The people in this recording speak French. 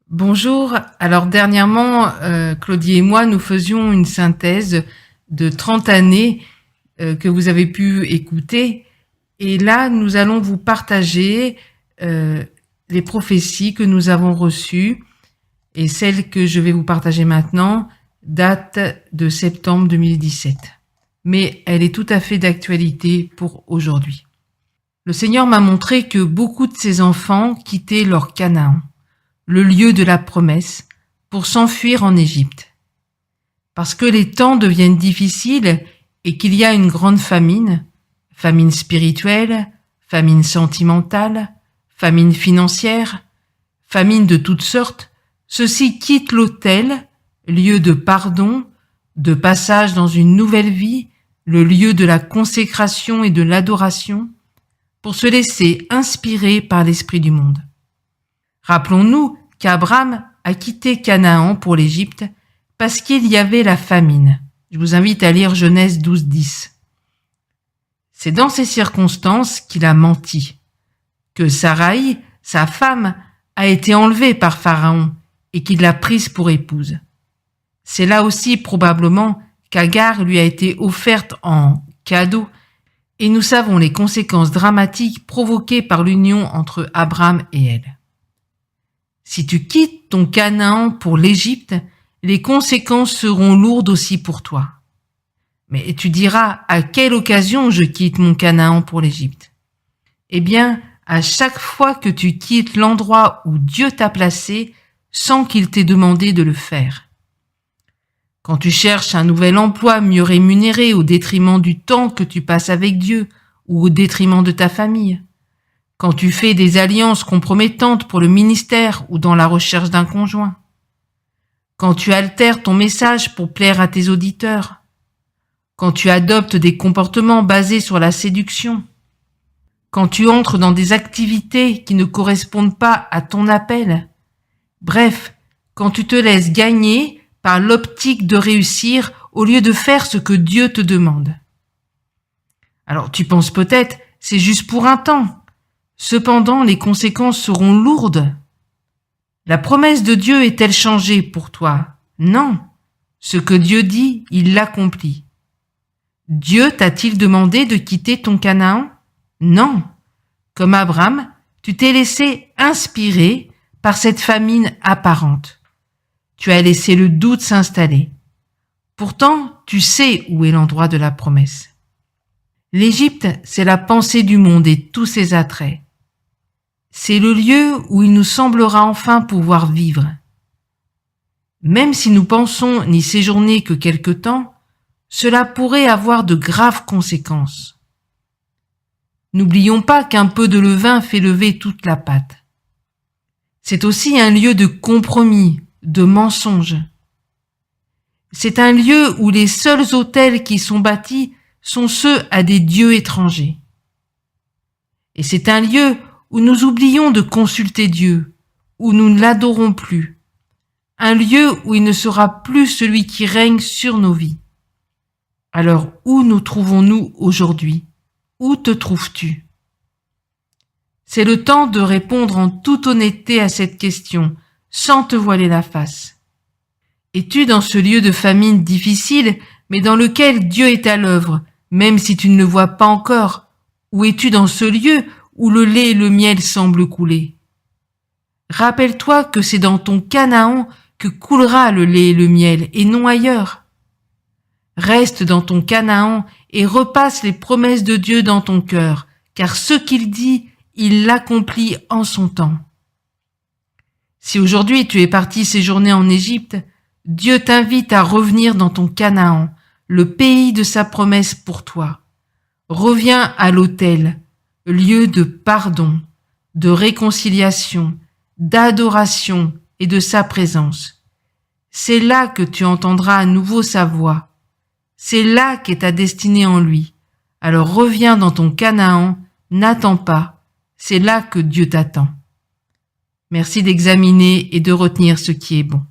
Bonjour. Alors dernièrement, Claudie et moi, nous faisions une synthèse de 30 années que vous avez pu écouter. Et là, nous allons vous partager les prophéties que nous avons reçues. Et celle que je vais vous partager maintenant date de septembre 2017. Mais elle est tout à fait d'actualité pour aujourd'hui. Le Seigneur m'a montré que beaucoup de ses enfants quittaient leur Canaan, le lieu de la promesse, pour s'enfuir en Égypte. Parce que les temps deviennent difficiles et qu'il y a une grande famine, famine spirituelle, famine sentimentale, famine financière, famine de toutes sortes, ceux-ci quittent l'autel, lieu de pardon, de passage dans une nouvelle vie, le lieu de la consécration et de l'adoration, pour se laisser inspirer par l'esprit du monde. Rappelons-nous qu'Abraham a quitté Canaan pour l'Égypte parce qu'il y avait la famine. Je vous invite à lire Genèse 12:10. C'est dans ces circonstances qu'il a menti, que Saraï, sa femme, a été enlevée par Pharaon et qu'il l'a prise pour épouse. C'est là aussi probablement qu'Agar lui a été offerte en cadeau et nous savons les conséquences dramatiques provoquées par l'union entre Abraham et elle. Si tu quittes ton Canaan pour l'Égypte, les conséquences seront lourdes aussi pour toi. Mais tu diras, à quelle occasion je quitte mon Canaan pour l'Égypte? Eh bien, à chaque fois que tu quittes l'endroit où Dieu t'a placé sans qu'il t'ait demandé de le faire. Quand tu cherches un nouvel emploi mieux rémunéré au détriment du temps que tu passes avec Dieu ou au détriment de ta famille. Quand tu fais des alliances compromettantes pour le ministère ou dans la recherche d'un conjoint. Quand tu altères ton message pour plaire à tes auditeurs. Quand tu adoptes des comportements basés sur la séduction. Quand tu entres dans des activités qui ne correspondent pas à ton appel. Bref, quand tu te laisses gagner par l'optique de réussir au lieu de faire ce que Dieu te demande. Alors tu penses peut-être, c'est juste pour un temps. Cependant, les conséquences seront lourdes. La promesse de Dieu est-elle changée pour toi? Non. Ce que Dieu dit, il l'accomplit. Dieu t'a-t-il demandé de quitter ton Canaan? Non. Comme Abraham, tu t'es laissé inspirer par cette famine apparente. Tu as laissé le doute s'installer. Pourtant, tu sais où est l'endroit de la promesse. L'Égypte, c'est la pensée du monde et tous ses attraits. C'est le lieu où il nous semblera enfin pouvoir vivre. Même si nous pensons n'y séjourner que quelque temps, cela pourrait avoir de graves conséquences. N'oublions pas qu'un peu de levain fait lever toute la pâte. C'est aussi un lieu de compromis, de mensonges. C'est un lieu où les seuls autels qui sont bâtis sont ceux à des dieux étrangers. Et c'est un lieu où nous oublions de consulter Dieu, où nous ne l'adorons plus. Un lieu où il ne sera plus celui qui règne sur nos vies. Alors où nous trouvons-nous aujourd'hui? Où te trouves-tu? C'est le temps de répondre en toute honnêteté à cette question, sans te voiler la face. Es-tu dans ce lieu de famine difficile, mais dans lequel Dieu est à l'œuvre, même si tu ne le vois pas encore? Ou es-tu dans ce lieu où le lait et le miel semblent couler? Rappelle-toi que c'est dans ton Canaan que coulera le lait et le miel, et non ailleurs. Reste dans ton Canaan et repasse les promesses de Dieu dans ton cœur, car ce qu'il dit, il l'accomplit en son temps. Si aujourd'hui tu es parti séjourner en Égypte, Dieu t'invite à revenir dans ton Canaan, le pays de sa promesse pour toi. Reviens à l'autel, lieu de pardon, de réconciliation, d'adoration et de sa présence. C'est là que tu entendras à nouveau sa voix. C'est là qu'est ta destinée en lui. Alors reviens dans ton Canaan, n'attends pas, c'est là que Dieu t'attend. Merci d'examiner et de retenir ce qui est bon.